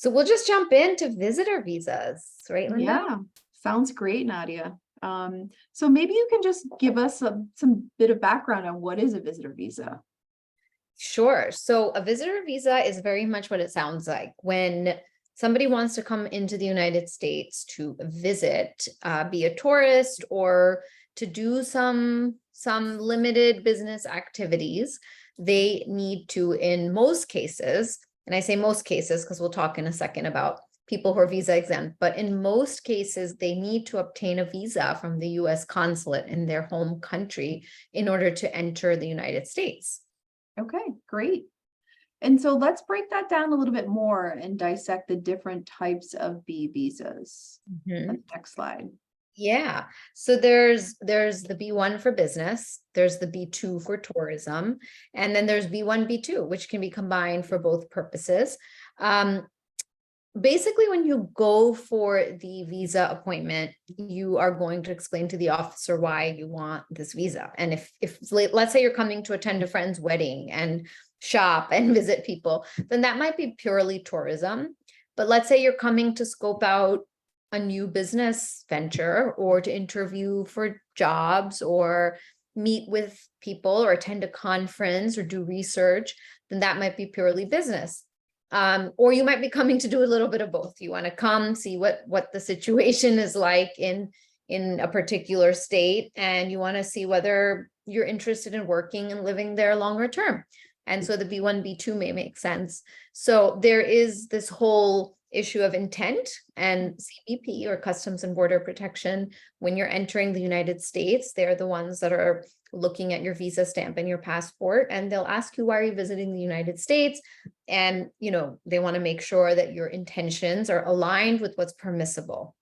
So we'll just jump into visitor visas, right, Linda? Yeah, sounds great, Nadia. So maybe you can just give us some bit of background on what is a visitor visa. Sure. So a visitor visa is very much what it sounds like. When somebody wants to come into the United States to visit, be a tourist or to do some limited business activities, they need to, in most cases, and I say most cases because we'll talk in a second about people who are visa exempt, but in most cases, they need to obtain a visa from the US consulate in their home country in order to enter the United States. Okay, great. And so let's break that down a little bit more and dissect the different types of B visas. Mhm. Next slide. Yeah. So there's the B-1 for business, there's the B-2 for tourism, and then there's B-1, B-2, which can be combined for both purposes. Basically, when you go for the visa appointment, you are going to explain to the officer why you want this visa. And if let's say you're coming to attend a friend's wedding and shop and visit people, then that might be purely tourism. But let's say you're coming to scope out a new business venture or to interview for jobs or meet with people or attend a conference or do research, then that might be purely business. Or you might be coming to do a little bit of both. You want to come see what the situation is like in a particular state, and you want to see whether you're interested in working and living there longer term. And so the B-1, B-2 may make sense. So there is this whole issue of intent, and CBP, or Customs and Border Protection, when you're entering the United States, they're the ones that are looking at your visa stamp and your passport, and they'll ask you, why are you visiting the United States? And, they want to make sure that your intentions are aligned with what's permissible.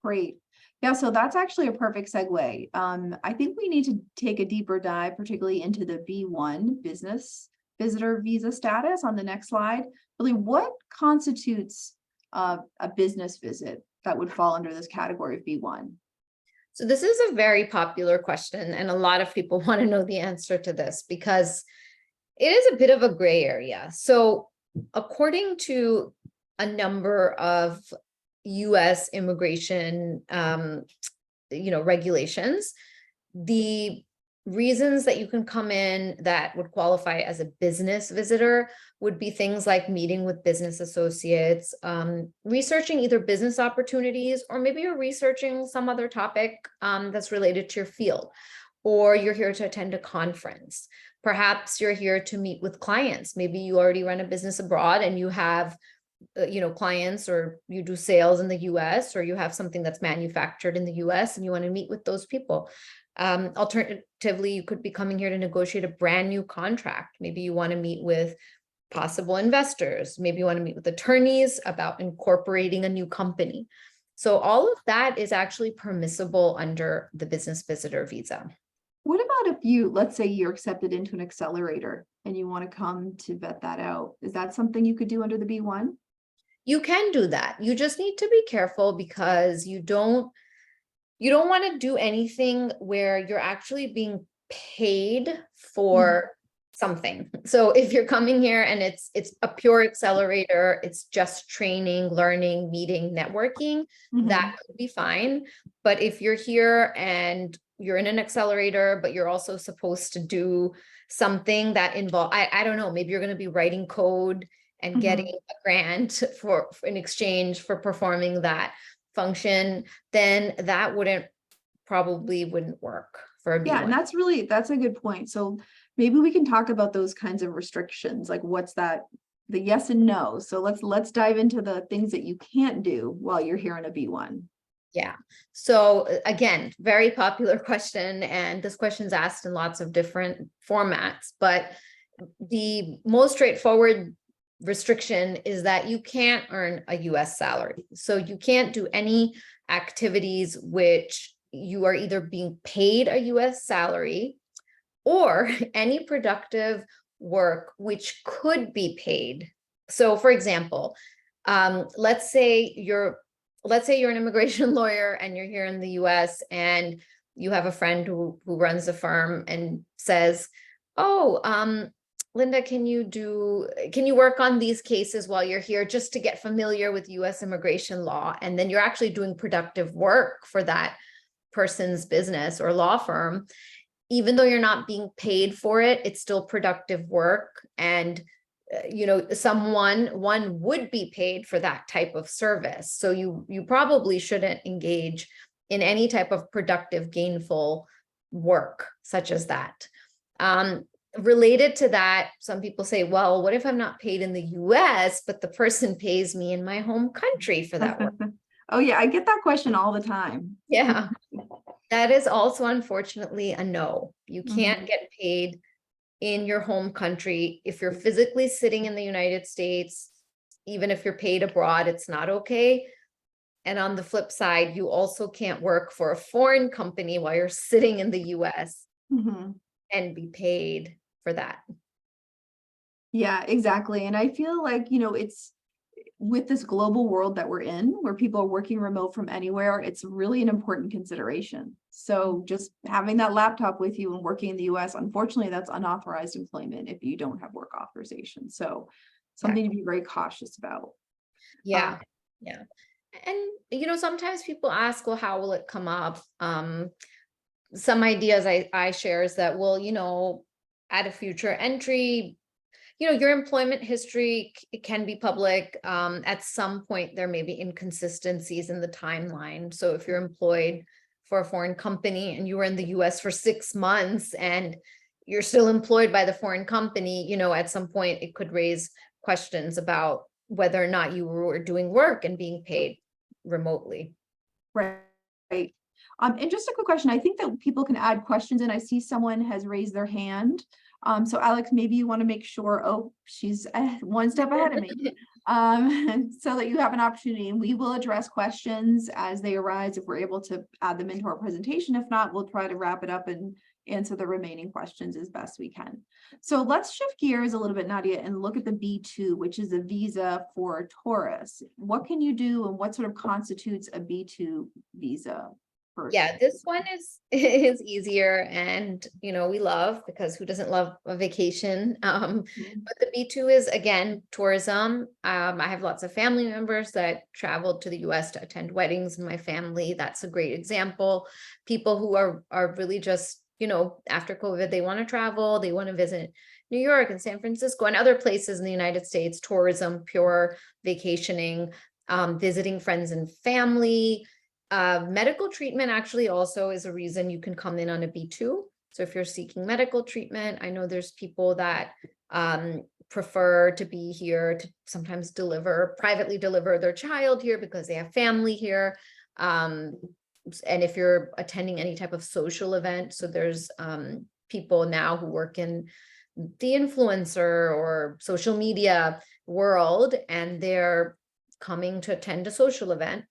Great. Yeah, so that's actually a perfect segue. I think we need to take a deeper dive, particularly into the B-1 business visitor visa status on the next slide. Really, what constitutes a business visit that would fall under this category of B-1? So this is a very popular question, and a lot of people want to know the answer to this because it is a bit of a gray area. So according to a number of US immigration regulations, the reasons that you can come in that would qualify as a business visitor would be things like meeting with business associates, researching either business opportunities, or maybe you're researching some other topic that's related to your field, or you're here to attend a conference. Perhaps you're here to meet with clients. Maybe you already run a business abroad and you have clients, or you do sales in the US, or you have something that's manufactured in the US and you want to meet with those people. Alternatively, you could be coming here to negotiate a brand new contract. Maybe you want to meet with possible investors. Maybe you want to meet with attorneys about incorporating a new company. So all of that is actually permissible under the business visitor visa. What about if let's say you're accepted into an accelerator and you want to come to vet that out? Is that something you could do under the B-1? You can do that. You just need to be careful because you don't want to do anything where you're actually being paid for something. So if you're coming here and it's a pure accelerator, it's just training, learning, meeting, networking, that could be fine. But if you're here and you're in an accelerator, but you're also supposed to do something that involves, I don't know, maybe you're going to be writing code and getting a grant in exchange for performing that function, then that probably wouldn't work for a B1. Yeah, and that's a good point. So maybe we can talk about those kinds of restrictions, like what's that, the yes and no. So let's dive into the things that you can't do while you're here in a B1. Yeah. So again, very popular question, and this question is asked in lots of different formats, but the most straightforward restriction is that you can't earn a US salary. So you can't do any activities which you are either being paid a US salary, or any productive work which could be paid. So for example, let's say you're an immigration lawyer and you're here in the US and you have a friend who runs a firm and says, oh, Linda, can you work on these cases while you're here just to get familiar with US immigration law? And then you're actually doing productive work for that person's business or law firm. Even though you're not being paid for it, it's still productive work. And, one would be paid for that type of service. So you probably shouldn't engage in any type of productive, gainful work such as that. Related to that, some people say, well, what if I'm not paid in the US, but the person pays me in my home country for that work? Oh yeah, I get that question all the time. Yeah, that is also unfortunately a no. You can't Mhm. get paid in your home country if you're physically sitting in the United States. Even if you're paid abroad, it's not okay. And on the flip side, you also can't work for a foreign company while you're sitting in the US Mhm. and be paid for that. Yeah, exactly. And I feel like, it's with this global world that we're in, where people are working remote from anywhere, it's really an important consideration. So just having that laptop with you and working in the US, unfortunately, that's unauthorized employment if you don't have work authorization. So something to Exactly. be very cautious about. Uh, Yeah. Yeah. And sometimes people ask, well, how will it come up? Some ideas I share is that, well, at a future entry, your employment history, it can be public. At some point, there may be inconsistencies in the timeline. So if you're employed for a foreign company and you were in the US for 6 months and you're still employed by the foreign company, at some point it could raise questions about whether or not you were doing work and being paid remotely. right. Right. And just a quick question. I think that people can add questions and I see someone has raised their hand. So Alex, maybe you want to make sure, oh, she's one step ahead of me. So that you have an opportunity and we will address questions as they arise if we're able to add them into our presentation. If not, we'll try to wrap it up and answer the remaining questions as best we can. So let's shift gears a little bit, Nadia, and look at the B-2, which is a visa for tourists. What can you do and what sort of constitutes a B-2 visa? Yeah, this one is easier, and we love, because who doesn't love a vacation? Mhm. But the B2 is again tourism. I have lots of family members that traveled to the US to attend weddings in my family. That's a great example. People who are really just, after COVID, they want to travel, they want to visit New York and San Francisco and other places in the United States, tourism, pure vacationing, visiting friends and family. Medical treatment actually also is a reason you can come in on a B2. So if you're seeking medical treatment, I know there's people that prefer to be here to sometimes privately deliver their child here because they have family here. And if you're attending any type of social event, so there's people now who work in the influencer or social media world, and they're coming to attend a social event.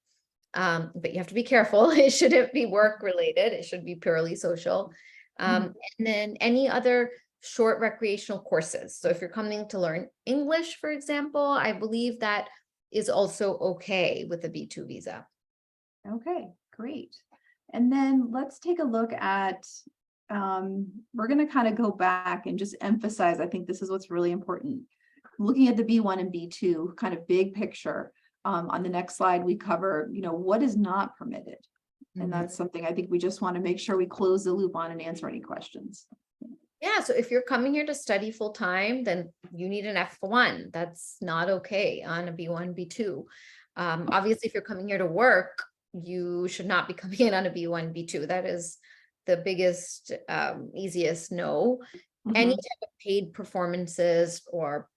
But you have to be careful. It shouldn't be work related. It should be purely social. And then any other short recreational courses. So if you're coming to learn English, for example, I believe that is also okay with a B2 visa. Okay, great. And then let's take a look at, we're going to kind of go back and just emphasize, I think this is what's really important. Looking at the B1 and B2 kind of big picture. On the next slide, we cover, what is not permitted. And that's something I think we just want to make sure we close the loop on and answer any questions. Yeah, so if you're coming here to study full time, then you need an F1. That's not okay on a B1, B2. Obviously, if you're coming here to work, you should not be coming in on a B1, B2. That is the biggest, easiest no. Any Mhm. type of paid performances or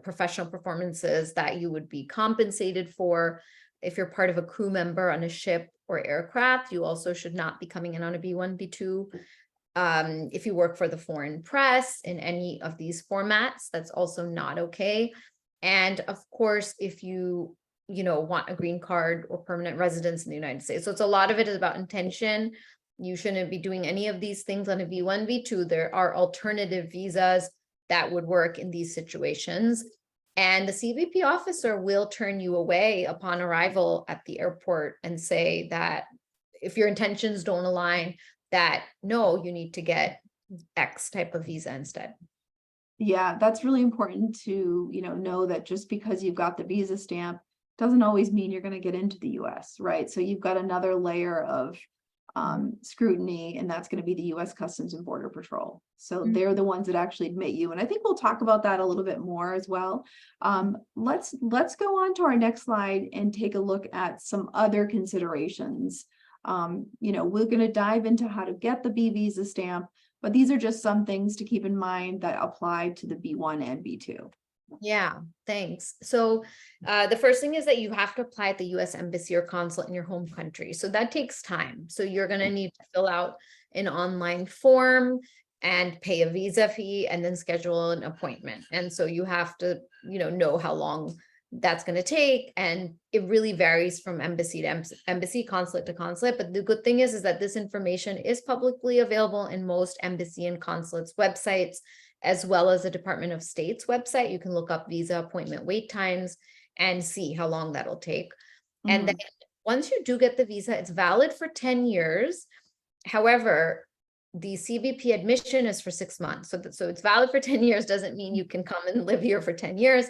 professional performances that you would be compensated for. If you're part of a crew member on a ship or aircraft, you also should not be coming in on a B1, B2. If you work for the foreign press in any of these formats, that's also not okay. And of course, if you want a green card or permanent residence in the United States. So it's a lot of it is about intention. You shouldn't be doing any of these things on a B1, B2. There are alternative visas that would work in these situations. And the CBP officer will turn you away upon arrival at the airport and say that if your intentions don't align, that no, you need to get X type of visa instead. Yeah, that's really important to, know that just because you've got the visa stamp doesn't always mean you're going to get into the US, right? So you've got another layer of scrutiny, and that's going to be the US Customs and Border Patrol. So Mhm. they're the ones that actually admit you. And I think we'll talk about that a little bit more as well. Let's go on to our next slide and take a look at some other considerations. We're going to dive into how to get the B visa stamp, but these are just some things to keep in mind that apply to the B-1 and B-2. Yeah, thanks. So the first thing is that you have to apply at the US Embassy or consulate in your home country. So that takes time. So you're going to need to fill out an online form and pay a visa fee and then schedule an appointment. And so you have to, know how long that's going to take. And it really varies from embassy to embassy, consulate to consulate. But the good thing is that this information is publicly available in most embassy and consulates websites, as well as the Department of State's website. You can look up visa appointment wait times and see how long that'll take. And then once you do get the visa, it's valid for 10 years. However, the CBP admission is for 6 months. So it's valid for 10 years doesn't mean you can come and live here for 10 years.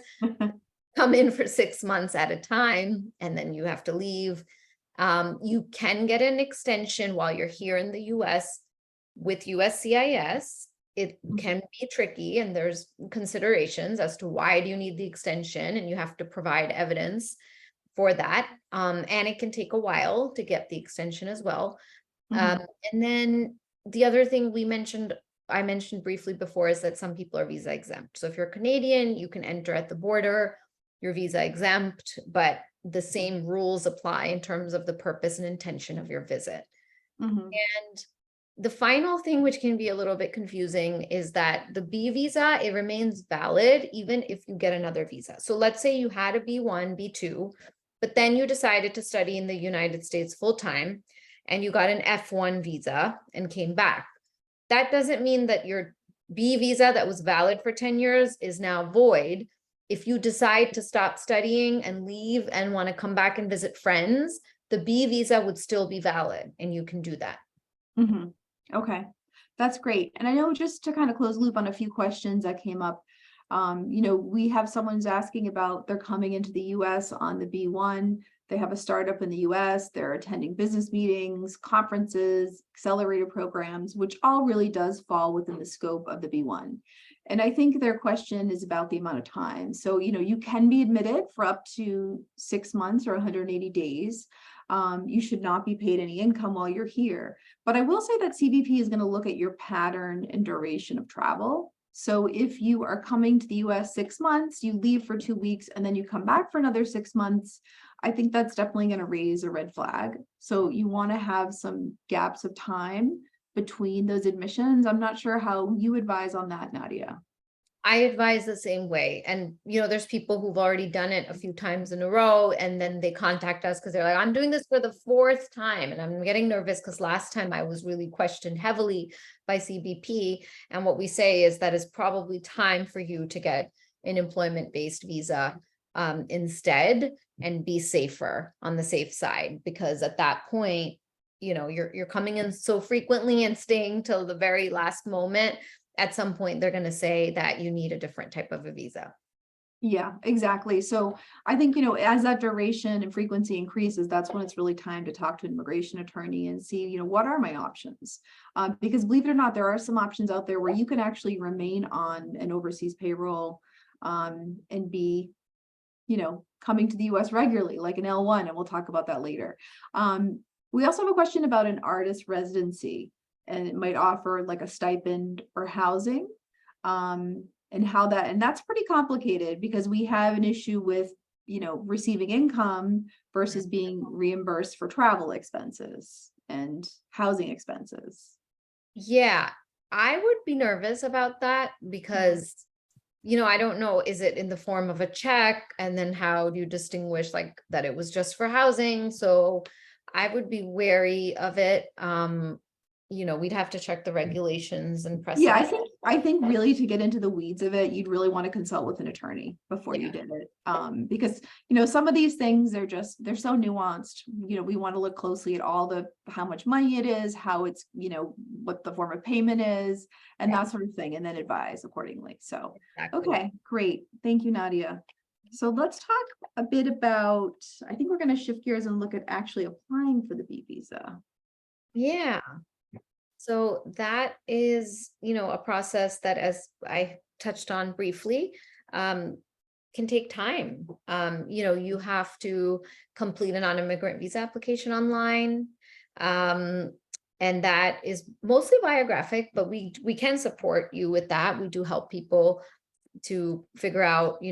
Come in for 6 months at a time, and then you have to leave. You can get an extension while you're here in the US with USCIS. It can be tricky, and there's considerations as to why do you need the extension, and you have to provide evidence for that. And it can take a while to get the extension as well. And then the other thing I mentioned briefly before, is that some people are visa exempt. So if you're Canadian, you can enter at the border, you're visa exempt, but the same rules apply in terms of the purpose and intention of your visit. And the final thing, which can be a little bit confusing, is that the B visa, it remains valid even if you get another visa. So let's say you had a B-1, B-2, but then you decided to study in the United States full time and you got an F-1 visa and came back. That doesn't mean that your B visa that was valid for 10 years is now void. If you decide to stop studying and leave and want to come back and visit friends, the B visa would still be valid, and you can do that. Okay, that's great. And I know, just to kind of close loop on a few questions that came up, we have someone's asking about, they're coming into the US on the B-1. They have a startup in the US, they're attending business meetings, conferences, accelerator programs, which all really does fall within the scope of the B-1. And I think their question is about the amount of time. So, you can be admitted for up to 6 months or 180 days. You should not be paid any income while you're here. But I will say that CBP is going to look at your pattern and duration of travel. So if you are coming to the US 6 months, you leave for 2 weeks, and then you come back for another 6 months, I think that's definitely going to raise a red flag. So you want to have some gaps of time between those admissions. I'm not sure how you advise on that, Nadia. I advise the same way. And, there's people who've already done it a few times in a row, and then they contact us because they're like, I'm doing this for the 4th time. And I'm getting nervous because last time I was really questioned heavily by CBP. And what we say is that it's probably time for you to get an employment-based visa instead, and be safer, on the safe side, because at that point, you're coming in so frequently and staying till the very last moment. At some point, they're going to say that you need a different type of a visa. Yeah, exactly. So I think, as that duration and frequency increases, that's when it's really time to talk to an immigration attorney and see, what are my options? Because believe it or not, there are some options out there where you can actually remain on an overseas payroll and be, coming to the US regularly, like an L1, and we'll talk about that later. We also have a question about an artist residency, and it might offer like a stipend or housing. And that's pretty complicated, because we have an issue with, receiving income versus being reimbursed for travel expenses and housing expenses. Yeah, I would be nervous about that because, I don't know, is it in the form of a check? And then how do you distinguish like that it was just for housing? So I would be wary of it. We'd have to check the regulations and Yeah, I precedent. think I think really to get into the weeds of it, you'd really want to consult with an attorney before you did it. Because, some of these things, they're so nuanced. We want to look closely at how much money it is, how it's, what the form of payment is, and that sort of thing, and then advise accordingly. So, Exactly. okay, great. Thank you, Nadia. So let's talk a bit about, I think we're going to shift gears and look at actually applying for the B visa. Yeah. So that is, a process that, as I touched on briefly, can take time. You have to complete a non-immigrant visa application online. And that is mostly biographic, but we can support you with that. We do help people to figure out,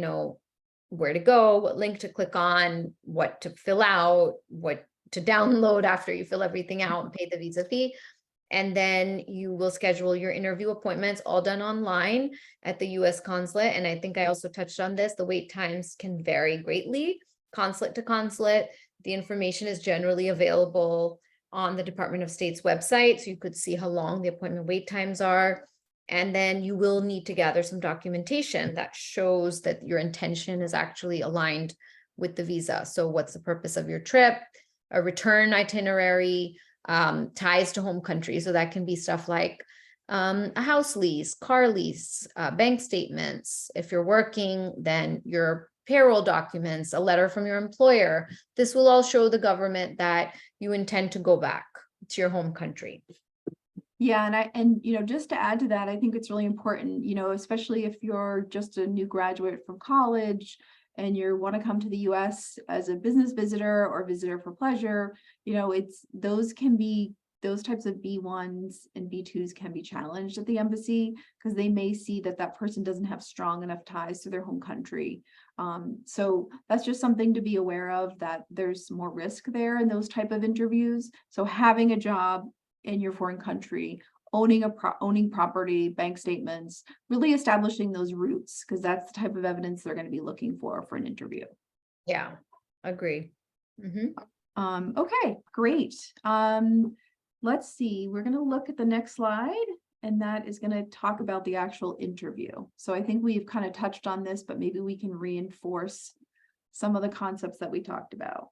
where to go, what link to click on, what to fill out, what to download after you fill everything out and pay the visa fee. And then you will schedule your interview appointments, all done online at the US consulate. And I think I also touched on this. The wait times can vary greatly, consulate to consulate. The information is generally available on the Department of State's website, so you could see how long the appointment wait times are. And then you will need to gather some documentation that shows that your intention is actually aligned with the visa. So what's the purpose of your trip, a return itinerary, ties to home country. So that can be stuff like a house lease, car lease, bank statements. If you're working, then your payroll documents, a letter from your employer. This will all show the government that you intend to go back to your home country. Yeah, and just to add to that, I think it's really important, especially if you're just a new graduate from college and you want to come to the US as a business visitor or visitor for pleasure, those types of B1s and B2s can be challenged at the embassy because they may see that person doesn't have strong enough ties to their home country. So that's just something to be aware of, that there's more risk there in those type of interviews. So having a job in your foreign country, owning property, bank statements, really establishing those roots, because that's the type of evidence they're going to be looking for an interview. Yeah, agree. Okay, great. Let's see, we're going to look at the next slide, and that is going to talk about the actual interview. So I think we've kind of touched on this, but maybe we can reinforce some of the concepts that we talked about.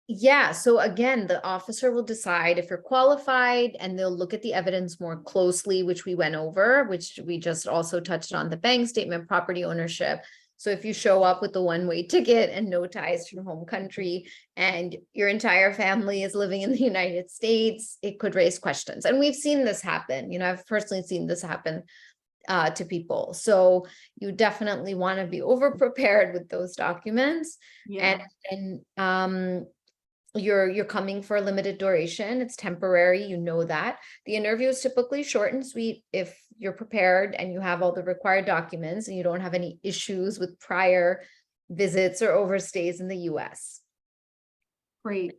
Yeah. So again, the officer will decide if you're qualified, and they'll look at the evidence more closely, which we went over, which we just also touched on: the bank statement, property ownership. So if you show up with the one-way ticket and no ties to your home country, and your entire family is living in the United States, it could raise questions. And we've seen this happen. I've personally seen this happen to people. So you definitely want to be over-prepared with those documents. Yeah. And you're coming for a limited duration. It's temporary, that. The interview is typically short and sweet if you're prepared and you have all the required documents and you don't have any issues with prior visits or overstays in the US. Great.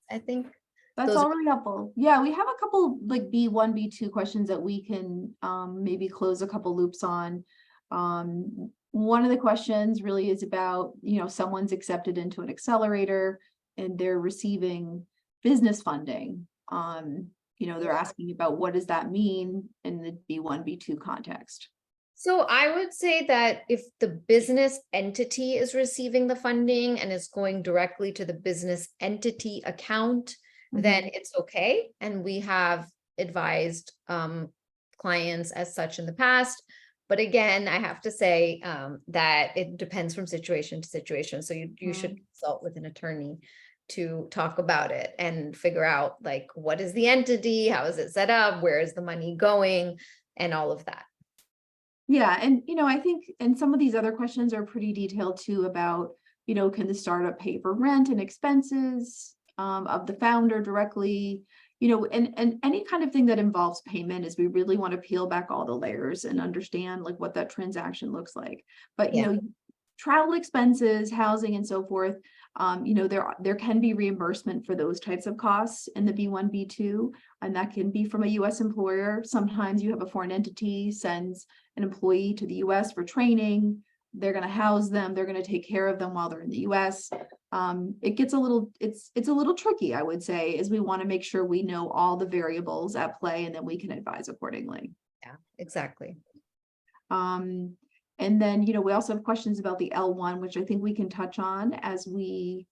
I think that's all really helpful. Yeah, we have a couple like B1, B2 questions that we can maybe close a couple loops on. One of the questions really is about, someone's accepted into an accelerator and they're receiving business funding. They're asking about what does that mean in the B1, B2 context. So I would say that if the business entity is receiving the funding and it's going directly to the business entity account, then it's okay. And we have advised clients as such in the past. But again, I have to say that it depends from situation to situation. So you should consult with an attorney to talk about it and figure out, like, what is the entity? How is it set up? Where is the money going? And all of that. Yeah. And, I think, and some of these other questions are pretty detailed too about, can the startup pay for rent and expenses of the founder directly? And any kind of thing that involves payment is we really want to peel back all the layers and understand like what that transaction looks like. But, travel expenses, housing, and so forth, there can be reimbursement for those types of costs in the B1, B2, and that can be from a US employer. Sometimes you have a foreign entity sends an employee to the US for training. They're going to house them. They're going to take care of them while they're in the US. It gets it's a little tricky, I would say, as we want to make sure we know all the variables at play, and then we can advise accordingly. Yeah, exactly. And then, we also have questions about the L1, which I think we can touch on as we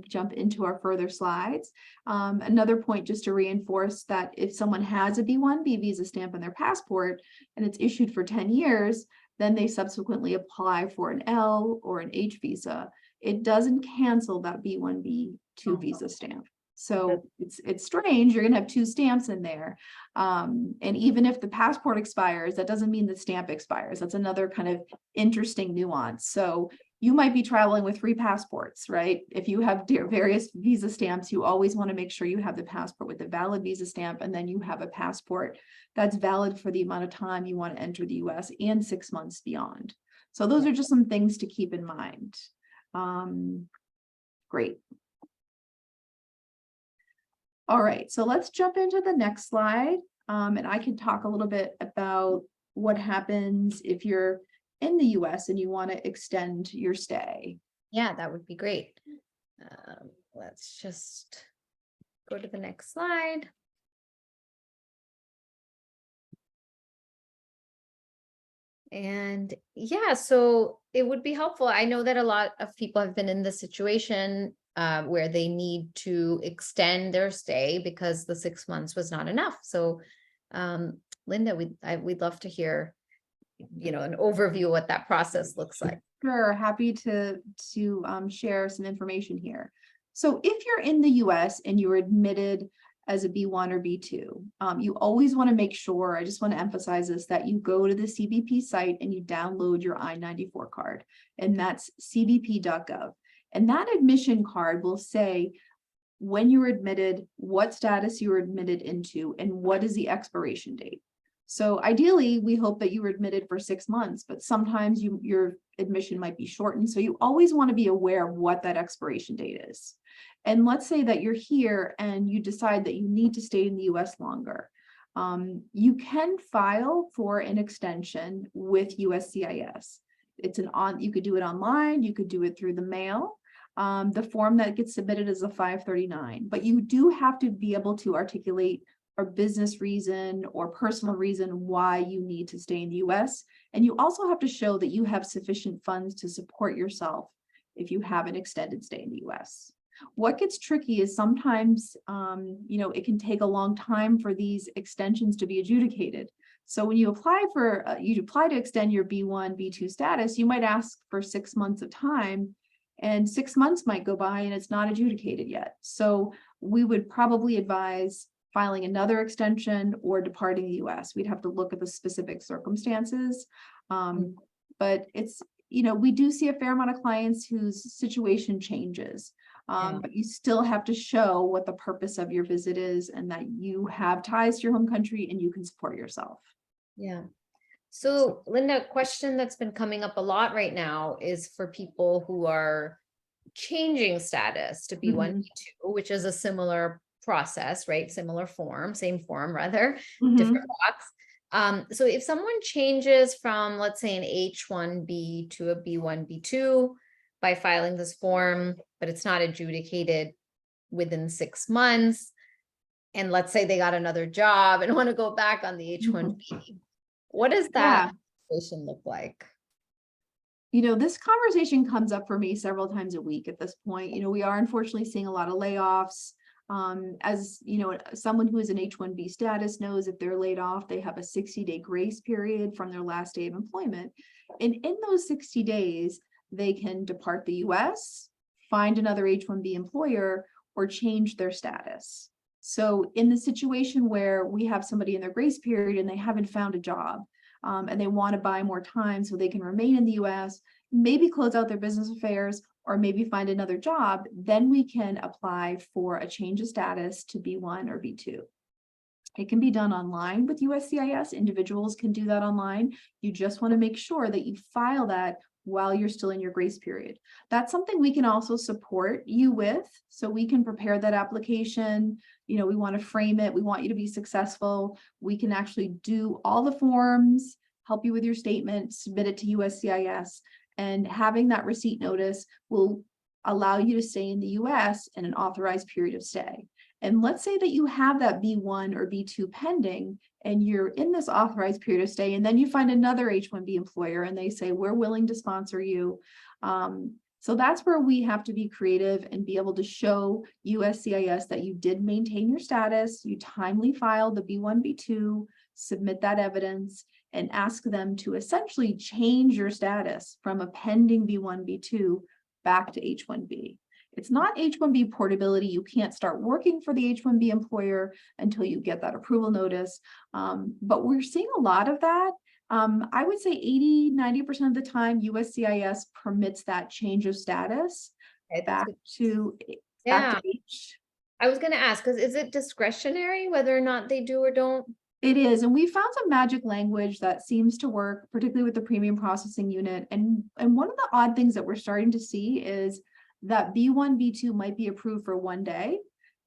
jump into our further slides. Another point just to reinforce that if someone has a B-1B visa stamp on their passport and it's issued for 10 years, then they subsequently apply for an L or an H visa. It doesn't cancel that B-1B-2 visa stamp. So it's strange. You're going to have two stamps in there. And even if the passport expires, that doesn't mean the stamp expires. That's another kind of interesting nuance. So you might be traveling with 3 passports, right? If you have various visa stamps, you always want to make sure you have the passport with a valid visa stamp, and then you have a passport that's valid for the amount of time you want to enter the US and 6 months beyond. So those are just some things to keep in mind. Great. All right, so let's jump into the next slide. And I can talk a little bit about what happens if you're in the US and you want to extend your stay. Yeah, that would be great. Let's just go to the next slide. And yeah, so it would be helpful. I know that a lot of people have been in this situation where they need to extend their stay because the 6 months was not enough. So Linda, we'd love to hear, an overview of what that process looks like. Sure, happy to share some information here. So if you're in the US and you're admitted as a B-1 or B-2, you always want to make sure, I just want to emphasize this, that you go to the CBP site and you download your I-94 card, and that's cbp.gov. And that admission card will say when you were admitted, what status you were admitted into, and what is the expiration date. So ideally, we hope that you were admitted for 6 months, but sometimes your admission might be shortened. So you always want to be aware of what that expiration date is. And let's say that you're here and you decide that you need to stay in the US longer. You can file for an extension with USCIS. You could do it online, you could do it through the mail. The form that gets submitted is a 539, but you do have to be able to articulate a business reason or personal reason why you need to stay in the US. And you also have to show that you have sufficient funds to support yourself if you have an extended stay in the US. What gets tricky is sometimes, it can take a long time for these extensions to be adjudicated. So when you apply to extend your B-1, B-2 status, you might ask for 6 months of time, and 6 months might go by and it's not adjudicated yet. So we would probably advise filing another extension or departing the US. We'd have to look at the specific circumstances. But it's, we do see a fair amount of clients whose situation changes. But you still have to show what the purpose of your visit is and that you have ties to your home country and you can support yourself. Yeah. So Linda, a question that's been coming up a lot right now is for people who are changing status to B-1, B-2, which is a similar process, right? Similar form, same form rather, different box. So if someone changes from, let's say, an H-1B to a B-1, B-2 by filing this form, but it's not adjudicated within 6 months, and let's say they got another job and want to go back on the H-1B, what does that situation look like? This conversation comes up for me several times a week at this point. We are unfortunately seeing a lot of layoffs. As someone who is an H-1B status knows, if they're laid off, they have a 60-day grace period from their last day of employment. And in those 60 days, they can depart the US, find another H-1B employer, or change their status. So in the situation where we have somebody in their grace period and they haven't found a job, and they want to buy more time so they can remain in the US, maybe close out their business affairs, or maybe find another job, then we can apply for a change of status to B-1 or B-2. It can be done online with USCIS. Individuals can do that online. You just want to make sure that you file that while you're still in your grace period. That's something we can also support you with. So we can prepare that application. We want to frame it. We want you to be successful. We can actually do all the forms, help you with your statement, submit it to USCIS, and having that receipt notice will allow you to stay in the US in an authorized period of stay. And let's say that you have that B1 or B2 pending, and you're in this authorized period of stay, and then you find another H-1B employer and they say, we're willing to sponsor you. So that's where we have to be creative and be able to show USCIS that you did maintain your status, you timely filed the B1, B2, submit that evidence, and ask them to essentially change your status from a pending B1, B2 back to H-1B. It's not H-1B portability. You can't start working for the H-1B employer until you get that approval notice. But we're seeing a lot of that. I would say 80–90% of the time, USCIS permits that change of status Okay, back that's to yeah. H. I was going to ask, because is it discretionary whether or not they do or don't? It is, and we found some magic language that seems to work, particularly with the premium processing unit. And one of the odd things that we're starting to see is that B1, B2 might be approved for one day,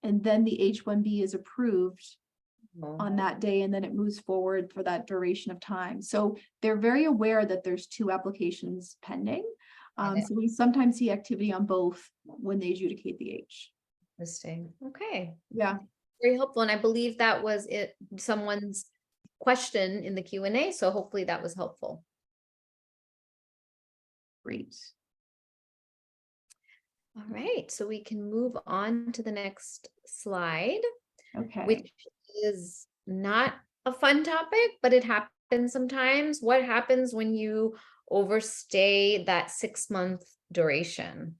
and then the H-1B is approved on that day, and then it moves forward for that duration of time. So they're very aware that there's two applications pending. So we sometimes see activity on both when they adjudicate the H. Interesting. Okay. Yeah. Very helpful. And I believe that was someone's question in the Q&A. So hopefully that was helpful. Great. All right. So we can move on to the next slide. Okay. Which is not a fun topic, but it happens sometimes. What happens when you overstay that 6-month duration?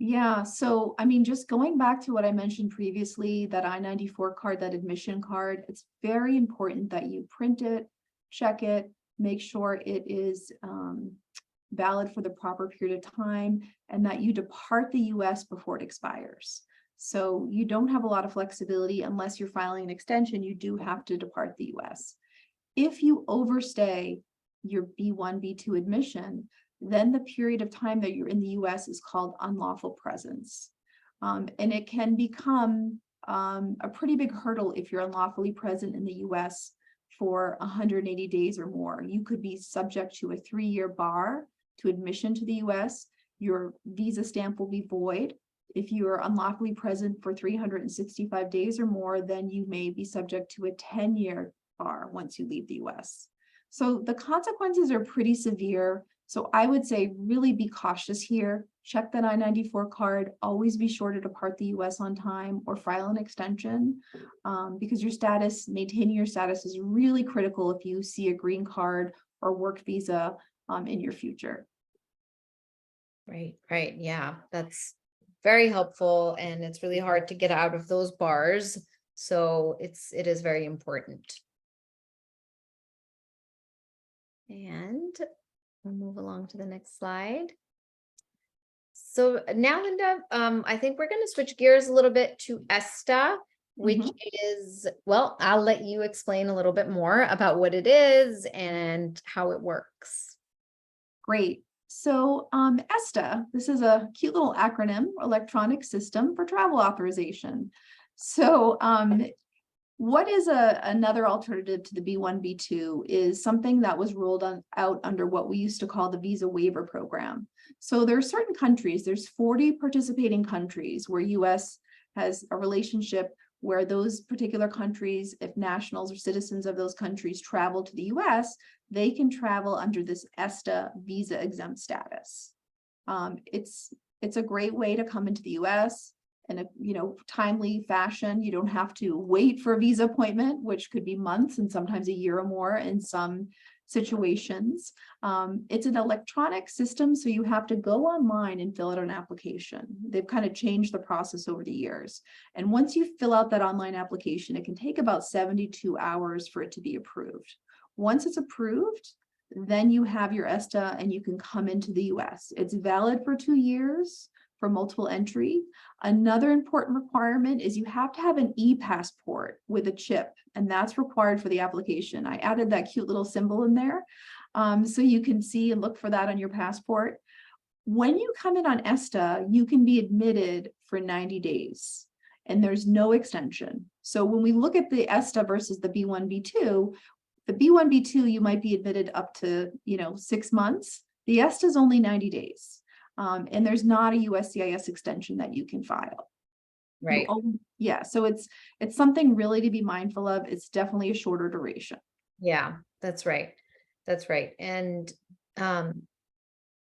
Yeah, so I mean, just going back to what I mentioned previously, that I-94 card, that admission card, it's very important that you print it, check it, make sure it is valid for the proper period of time, and that you depart the US before it expires. So you don't have a lot of flexibility unless you're filing an extension. You do have to depart the US. If you overstay your B1, B2 admission, then the period of time that you're in the US is called unlawful presence. And it can become a pretty big hurdle if you're unlawfully present in the US for 180 days or more. You could be subject to a 3-year bar to admission to the US. Your visa stamp will be void. If you are unlawfully present for 365 days or more, then you may be subject to a 10-year bar once you leave the US. So the consequences are pretty severe. So I would say really be cautious here. Check that I-94 card. Always be sure to depart the US on time or file an extension, because your status, maintaining your status, is really critical if you see a green card or work visa in your future. Right. Yeah, that's very helpful, and it's really hard to get out of those bars. So it is very important. And we'll move along to the next slide. So now, Linda, I think we're going to switch gears a little bit to ESTA, which is, well, I'll let you explain a little bit more about what it is and how it works. Great. So ESTA, this is a cute little acronym, Electronic System for Travel Authorization. So what is another alternative to the B1, B2 is something that was rolled out under what we used to call the Visa Waiver Program. So there are certain countries, there's 40 participating countries where US has a relationship where those particular countries, if nationals or citizens of those countries travel to the US, they can travel under this ESTA visa exempt status. It's a great way to come into the US in a timely fashion. You don't have to wait for a visa appointment, which could be months and sometimes a year or more in some situations. It's an electronic system, so you have to go online and fill out an application. They've kind of changed the process over the years. And once you fill out that online application, it can take about 72 hours for it to be approved. Once it's approved, then you have your ESTA and you can come into the US. It's valid for 2 years for multiple entry. Another important requirement is you have to have an e-passport with a chip, and that's required for the application. I added that cute little symbol in there, so you can see and look for that on your passport. When you come in on ESTA, you can be admitted for 90 days, and there's no extension. So when we look at the ESTA versus the B1, B2, the B1, B2, you might be admitted up to 6 months. The ESTA is only 90 days. And there's not a USCIS extension that you can file. Right. Yeah, so it's something really to be mindful of. It's definitely a shorter duration. Yeah, that's right. That's right. And um,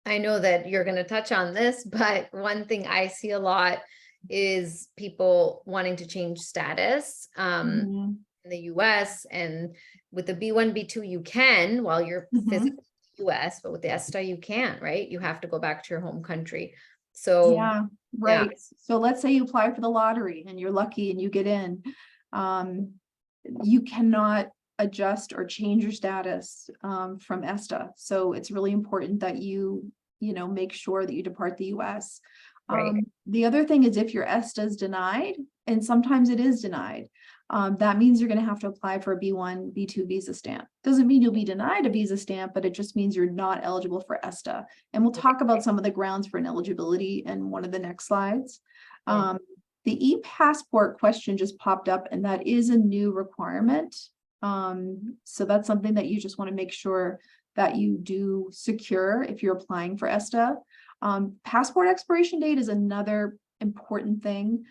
I know that you're going to touch on this, but one thing I see a lot is people wanting to change status Mhm. in the US. And with the B-1, B-2, you can while you're Mhm. physically in the US, but with the ESTA, you can't, right? You have to go back to your home country. So, Yeah, yeah, right. So let's say you apply for the lottery and you're lucky and you get in. Um, you cannot adjust or change your status from ESTA. So it's really important that you make sure that you depart the US. right. The other thing is if your ESTA is denied, and sometimes it is denied, that means you're going to have to apply for a B-1, B-2 visa stamp. Doesn't mean you'll be denied a visa stamp, but it just means you're not eligible for ESTA. And we'll talk about some of the grounds for ineligibility in one of the next slides. Yeah. The e-passport question just popped up, and that is a new requirement. So that's something that you just want to make sure that you do secure if you're applying for ESTA. Passport expiration date is another important thing.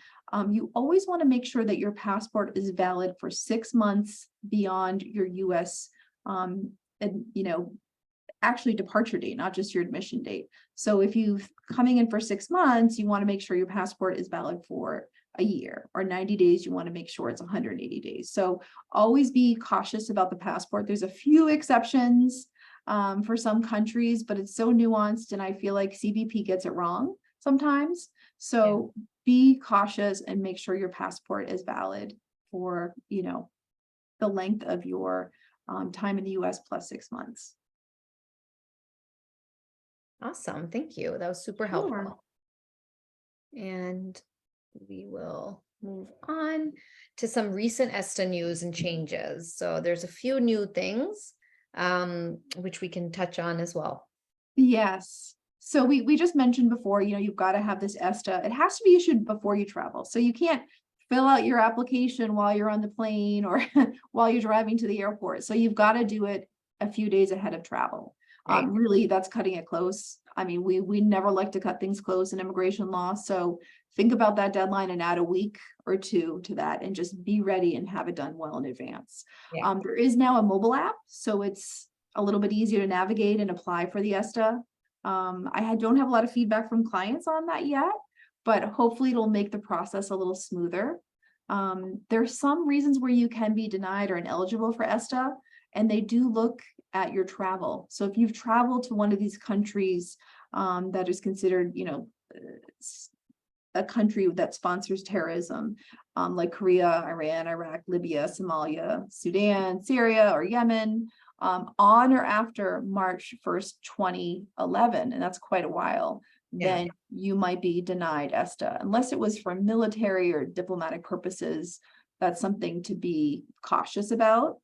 You always want to make sure that your passport is valid for 6 months beyond your US and actually departure date, not just your admission date. So if you're coming in for 6 months, you want to make sure your passport is valid for a year, or 90 days, you want to make sure it's 180 days. So always be cautious about the passport. There's a few exceptions for some countries, but it's so nuanced, and I feel like CBP gets it wrong sometimes. So be cautious and make sure your passport is valid for, the length of your time in the US plus 6 months. Awesome. Thank you. That was super Sure. helpful. And we will move on to some recent ESTA news and changes. So there's a few new things which we can touch on as well. Yes. So we just mentioned before, you've got to have this ESTA. It has to be issued before you travel. So you can't fill out your application while you're on the plane or while you're driving to the airport. So you've got to do it a few days ahead of travel. Right. Really, that's cutting it close. I mean, we never like to cut things close in immigration law. So think about that deadline and add a week or two to that, and just be ready and have it done well in advance. Yeah. There is now a mobile app, so it's a little bit easier to navigate and apply for the ESTA. Don't have a lot of feedback from clients on that yet, but hopefully it'll make the process a little smoother. There's some reasons where you can be denied or ineligible for ESTA, and they do look at your travel. So if you've traveled to one of these countries that is considered, a country that sponsors terrorism, like Korea, Iran, Iraq, Libya, Somalia, Sudan, Syria, or Yemen, on or after March 1st, 2011, and that's quite a while, then you might be denied ESTA, unless it was for military or diplomatic purposes. That's something to be cautious about.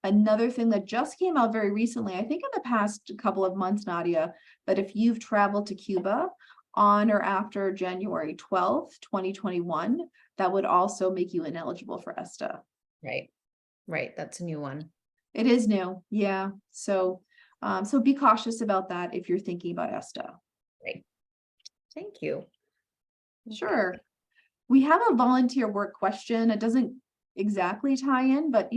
Another thing that just came out very recently, I think in the past couple of months, Nadia, that if you've traveled to Cuba on or after January 12th, 2021, that would also make you ineligible for ESTA. Right. Right. That's a new one. It is new. Yeah. So, so be cautious about that if you're thinking about ESTA. Right. Thank you. Sure. We have a volunteer work question. It doesn't exactly tie in, but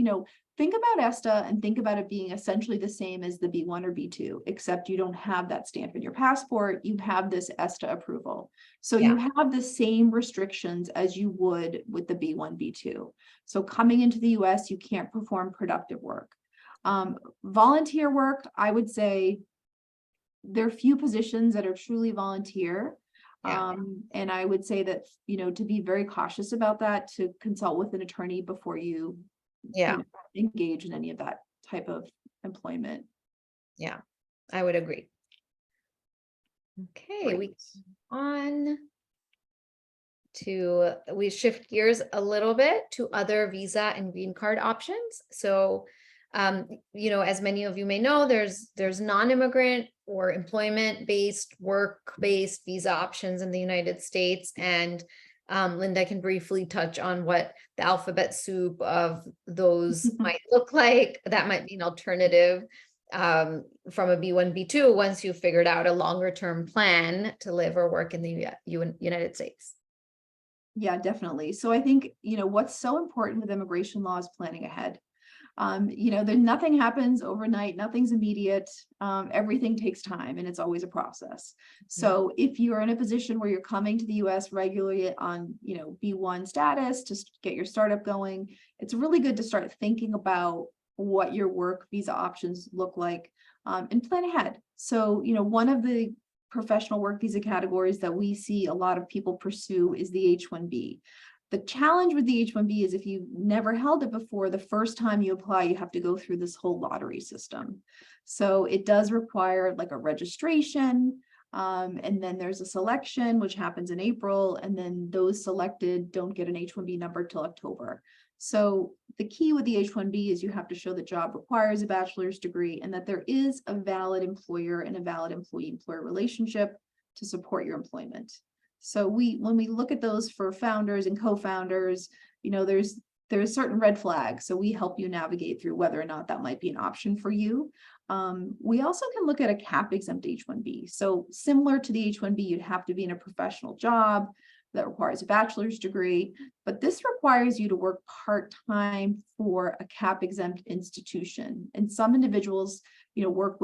think about ESTA and think about it being essentially the same as the B-1 or B-2, except you don't have that stamp in your passport. You have this ESTA approval. So you have the same restrictions as you would with the B-1, B-2. So coming into the US, you can't perform productive work. Volunteer work, I would say there are few positions that are truly volunteer. And I would say that, to be very cautious about that, to consult with an attorney before you, engage in any of that type of employment. Yeah, I would agree. Okay, Great. we shift gears a little bit to other visa and green card options. So, as many of you may know, there's non-immigrant or employment-based, work-based visa options in the United States. And Linda can briefly touch on what the alphabet soup of those might look like. That might be an alternative from a B-1, B-2 once you've figured out a longer term plan to live or work in the United States. Yeah, definitely. So I think, what's so important with immigration law is planning ahead. Nothing happens overnight, nothing's immediate. Everything takes time and it's always a process. So if you're in a position where you're coming to the US regularly on, B-1 status to get your startup going, it's really good to start thinking about what your work visa options look like, and plan ahead. So, one of the professional work visa categories that we see a lot of people pursue is the H-1B. The challenge with the H-1B is if you've never held it before, the first time you apply, you have to go through this whole lottery system. So it does require like a registration, and then there's a selection, which happens in April, and then those selected don't get an H-1B number till October. So the key with the H-1B is you have to show the job requires a bachelor's degree and that there is a valid employer and a valid employee-employer relationship to support your employment. So when we look at those for founders and co-founders, there's certain red flags. So we help you navigate through whether or not that might be an option for you. We also can look at a cap exempt H-1B. So similar to the H-1B, you'd have to be in a professional job that requires a bachelor's degree, but this requires you to work part-time for a cap exempt institution. And some individuals, work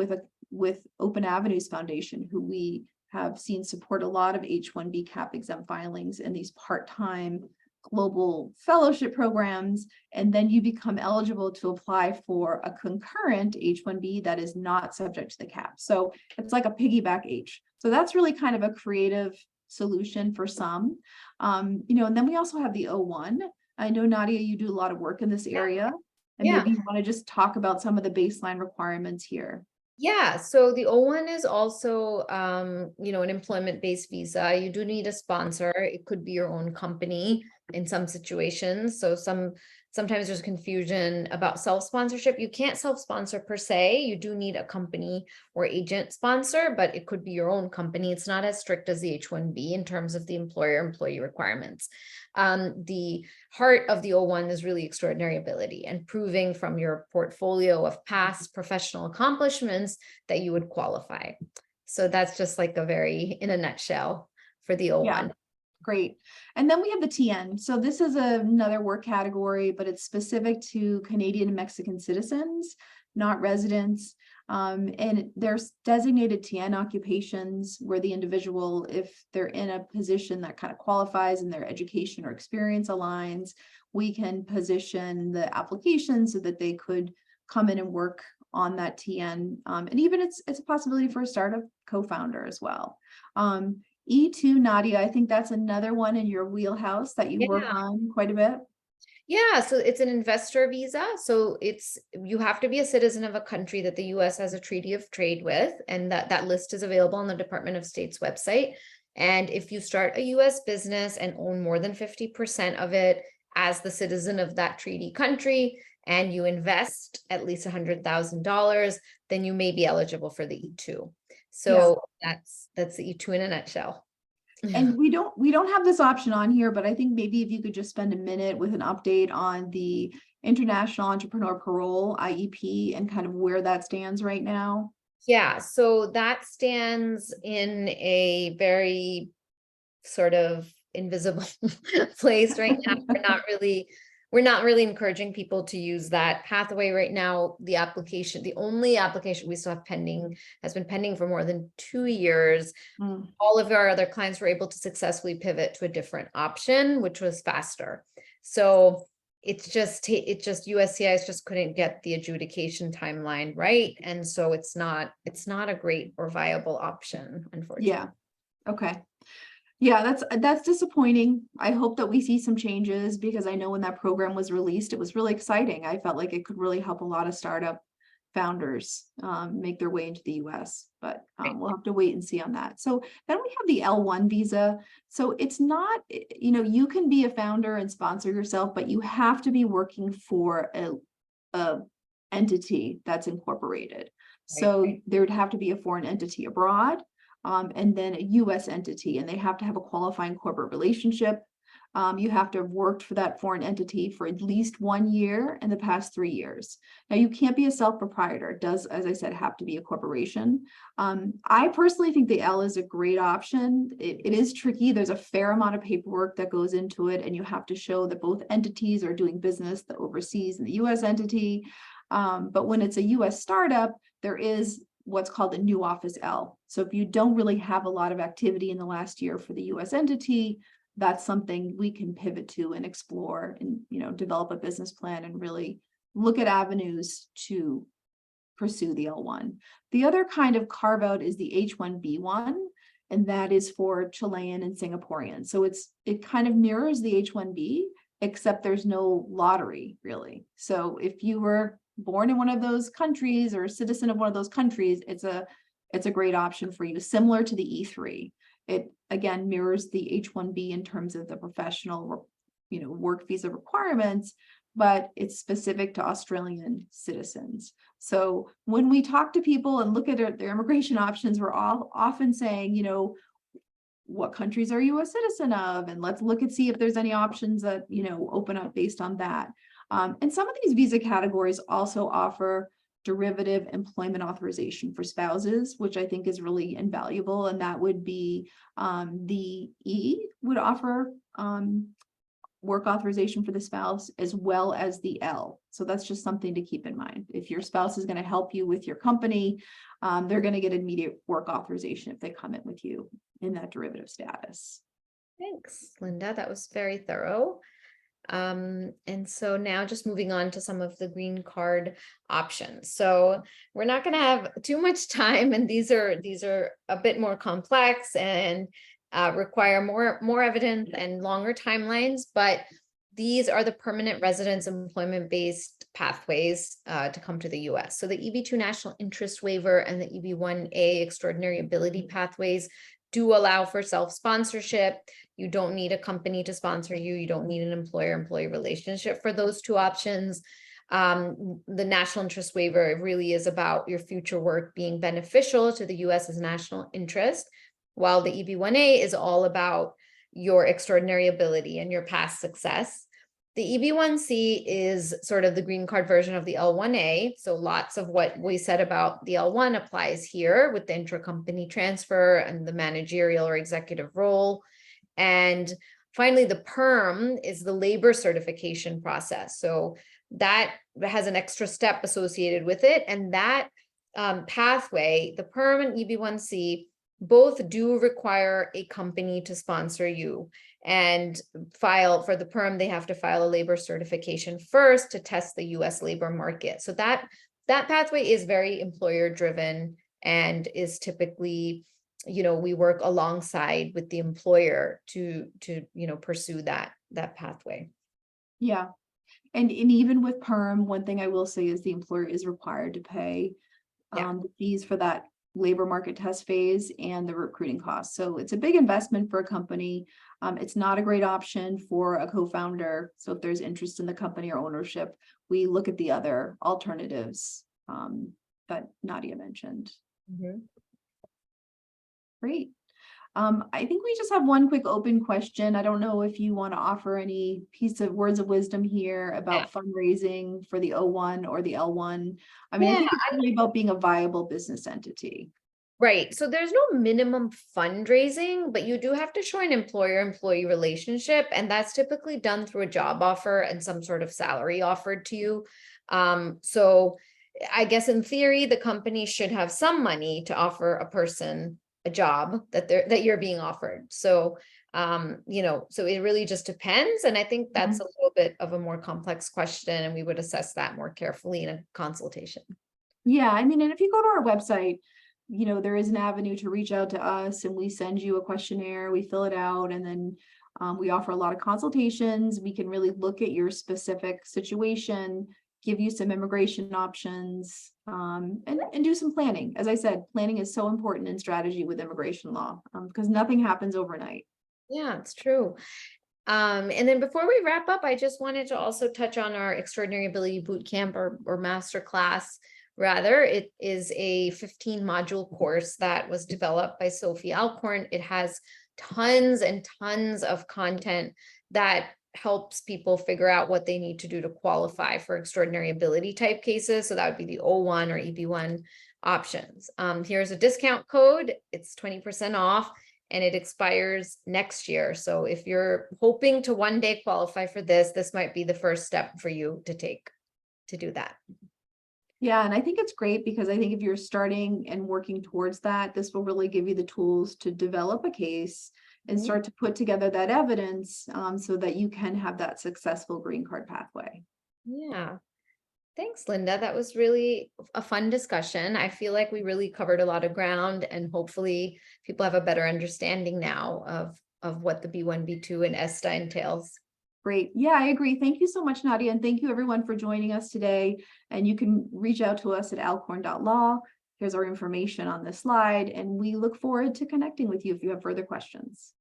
with Open Avenues Foundation, who we have seen support a lot of H-1B cap exempt filings in these part-time global fellowship programs, and then you become eligible to apply for a concurrent H-1B that is not subject to the cap. So it's like a piggyback H. So that's really kind of a creative solution for some. And then we also have the O1. I know, Nadia, you do a lot of work in this area, and maybe you want to just talk about some of the baseline requirements here. Yeah, so the O1 is also, an employment-based visa. You do need a sponsor. It could be your own company in some situations. So sometimes there's confusion about self-sponsorship. You can't self-sponsor per se. You do need a company or agent sponsor, but it could be your own company. It's not as strict as the H-1B in terms of the employer-employee requirements. The heart of the O1 is really extraordinary ability and proving from your portfolio of past professional accomplishments that you would qualify. So that's just like in a nutshell for the O1. Yeah. Great. And then we have the TN. So this is another work category, but it's specific to Canadian and Mexican citizens, not residents. And there's designated TN occupations where the individual, if they're in a position that kind of qualifies and their education or experience aligns, we can position the application so that they could come in and work on that TN. And even it's a possibility for a startup co-founder as well. E2, Nadia, I think that's another one in your wheelhouse that you work on quite a bit. Yeah, so it's an investor visa. So you have to be a citizen of a country that the US has a treaty of trade with, and that list is available on the Department of State's website. And if you start a US business and own more than 50% of it as the citizen of that treaty country, and you invest at least $100,000, then you may be eligible for the E2. So that's the E2 in a nutshell. And we don't have this option on here, but I think maybe if you could just spend a minute with an update on the International Entrepreneur Parole, IEP, and kind of where that stands right now. Yeah, so that stands in a very sort of invisible place right now. We're not really encouraging people to use that pathway right now. The only application we still have pending has been pending for more than 2 years. All of our other clients were able to successfully pivot to a different option, which was faster. So USCIS just couldn't get the adjudication timeline right. And so it's not a great or viable option, unfortunately. Yeah. Okay. Yeah, that's disappointing. I hope that we see some changes, because I know when that program was released, it was really exciting. I felt like it could really help a lot of startup founders make their way into the US, but we'll have to wait and see on that. So then we have the L1 visa. So it's not, you can be a founder and sponsor yourself, but you have to be working for a entity that's incorporated. So there would have to be a foreign entity abroad, and then a US entity, and they have to have a qualifying corporate relationship. You have to have worked for that foreign entity for at least 1 year in the past 3 years. Now, you can't be a self-proprietor. It does, as I said, have to be a corporation. I personally think the L is a great option. It is tricky. There's a fair amount of paperwork that goes into it, and you have to show that both entities are doing business, the overseas and the US entity. But when it's a US startup, there is what's called a new office L. So if you don't really have a lot of activity in the last year for the US entity, that's something we can pivot to and explore and, develop a business plan and really look at avenues to pursue the L1. The other kind of carve out is the H1B1, and that is for Chilean and Singaporean. So it kind of mirrors the H1B, except there's no lottery really. So if you were born in one of those countries or a citizen of one of those countries, it's a great option for you, similar to the E3. It again mirrors the H1B in terms of the professional, work visa requirements, but it's specific to Australian citizens. So when we talk to people and look at their immigration options, we're all often saying, what countries are you a citizen of? And let's look and see if there's any options that, open up based on that. And some of these visa categories also offer derivative employment authorization for spouses, which I think is really invaluable. And that would be the E would offer work authorization for the spouse, as well as the L. So that's just something to keep in mind. If your spouse is going to help you with your company, they're going to get immediate work authorization if they come in with you in that derivative status. Thanks, Linda. That was very thorough. And so now just moving on to some of the green card options. So we're not going to have too much time, and these are a bit more complex and require more evidence and longer timelines, but these are the permanent residence employment-based pathways to come to the US. So the EB-2 national interest waiver and the EB-1A extraordinary ability pathways do allow for self-sponsorship. You don't need a company to sponsor you. You don't need an employer-employee relationship for those two options. The national interest waiver really is about your future work being beneficial to the US's national interest, while the EB-1A is all about your extraordinary ability and your past success. The EB-1C is sort of the green card version of the L-1A. So lots of what we said about the L-1 applies here with the intracompany transfer and the managerial or executive role. And finally, the PERM is the labor certification process. So that has an extra step associated with it. And that pathway, the PERM and EB-1C, both do require a company to sponsor you, and file for the PERM. They have to file a labor certification first to test the US labor market. So that pathway is very employer driven and is typically, we work alongside with the employer to pursue that pathway. Yeah. And even with PERM, one thing I will say is the employer is required to pay the fees for that labor market test phase and the recruiting costs. So it's a big investment for a company. It's not a great option for a co-founder. So if there's interest in the company or ownership, we look at the other alternatives that Nadia mentioned. Mm-hmm. Great. I think we just have one quick open question. I don't know if you want to offer any piece of words of wisdom here about fundraising for the O1 or the L1. I mean, I think it's really about being a viable business entity. Right. So there's no minimum fundraising, but you do have to show an employer-employee relationship. And that's typically done through a job offer and some sort of salary offered to you. So I guess in theory, the company should have some money to offer a person a job that you're being offered. So, so it really just depends. And I think that's a little bit of a more complex question, and we would assess that more carefully in a consultation. Yeah. I mean, and if you go to our website, there is an avenue to reach out to us, and we send you a questionnaire, we fill it out, and then we offer a lot of consultations. We can really look at your specific situation, give you some immigration options, and do some planning. As I said, planning is so important in strategy with immigration law because nothing happens overnight. Yeah, it's true. And then before we wrap up, I just wanted to also touch on our Extraordinary Ability Bootcamp or master class. Rather, it is a 15 module course that was developed by Sophie Alcorn. It has tons and tons of content that helps people figure out what they need to do to qualify for extraordinary ability type cases. So that would be the O1 or EB1 options. Here's a discount code. It's 20% off and it expires next year. So if you're hoping to one day qualify for this, this might be the first step for you to take to do that. Yeah, and I think it's great because I think if you're starting and working towards that, this will really give you the tools to develop a case and Mhm. start to put together that evidence so that you can have that successful green card pathway. Yeah. Thanks, Linda. That was really a fun discussion. I feel like we really covered a lot of ground and hopefully people have a better understanding now of what the B1, B2 and ESTA entails. Great. Yeah, I agree. Thank you so much, Nadia. And thank you everyone for joining us today. And you can reach out to us at alcorn.law. Here's our information on this slide. And we look forward to connecting with you if you have further questions.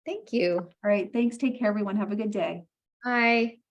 Thank you. All right. Thanks. Take care, everyone. Have a good day. Bye.